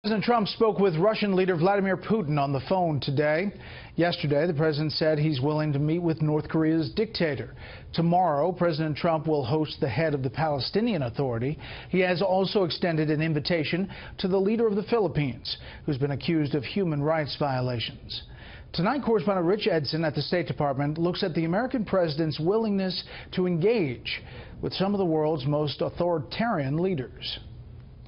President Trump spoke with Russian leader Vladimir Putin on the phone today. Yesterday, the president said he's willing to meet with North Korea's dictator. Tomorrow, President Trump will host the head of the Palestinian Authority. He has also extended an invitation to the leader of the Philippines, who's been accused of human rights violations. Tonight, correspondent Rich Edson at the State Department looks at the American president's willingness to engage with some of the world's most authoritarian leaders.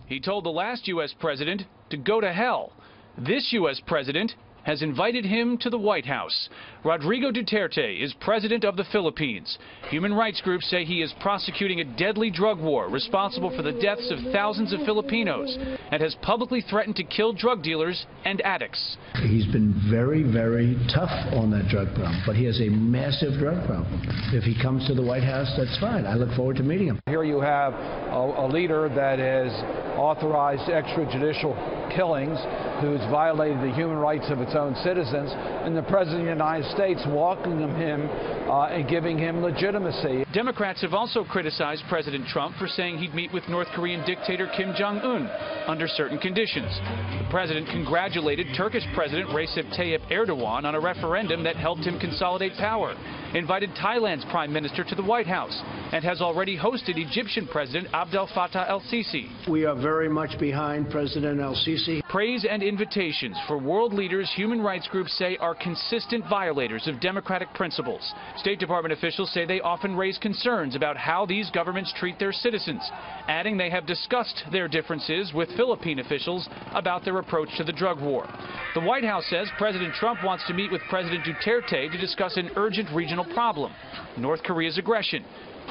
He told the last U.S. president to go to hell. This U.S. president has invited him to the White House. Rodrigo Duterte is president of the Philippines. Human rights groups say he is prosecuting a deadly drug war responsible for the deaths of thousands of Filipinos and has publicly threatened to kill drug dealers and addicts. He's been very, very tough on that drug problem, but he has a massive drug problem. If he comes to the White House, that's fine. I look forward to meeting him. Here you have a leader that has authorized extrajudicial killings, who's violated the human rights of its own citizens, and the President of the United States welcoming him and giving him legitimacy. Democrats have also criticized President Trump for saying he'd meet with North Korean dictator Kim Jong-un under certain conditions. The president congratulated Turkish President Recep Tayyip Erdogan on a referendum that helped him consolidate power, invited Thailand's prime minister to the White House, and has already hosted Egyptian President Abdel Fattah el-Sisi. We are very much behind President el-Sisi. Praise and invitations for world leaders human rights groups say are consistent violators of democratic principles. State Department officials say they often raise concerns about how these governments treat their citizens, adding they have discussed their differences with Philippine officials about their approach to the drug war. The White House says President Trump wants to meet with President Duterte to discuss an urgent regional problem, North Korea's aggression.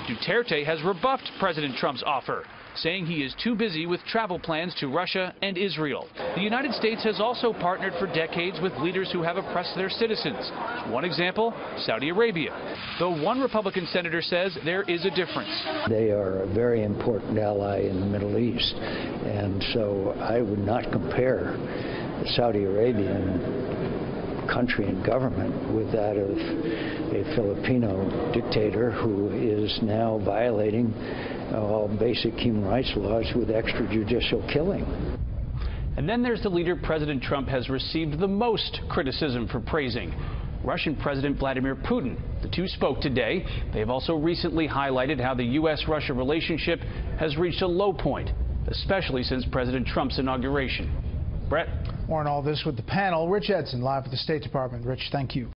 Duterte has rebuffed President Trump's offer, saying he is too busy with travel plans to Russia and Israel. The United States has also partnered for decades with leaders who have oppressed their citizens. One example, Saudi Arabia. Though one Republican senator says there is a difference. They are a very important ally in the Middle East, and so I would not compare the Saudi Arabian country and government with that of a Filipino dictator who is now violating all basic human rights laws with extrajudicial killing. And then there's the leader President Trump has received the most criticism for praising, Russian President Vladimir Putin. The two spoke today. They have also recently highlighted how the U.S.-Russia relationship has reached a low point, especially since President Trump's inauguration. Brett? More on all this with the panel. Rich Edson, live at the State Department. Rich, thank you.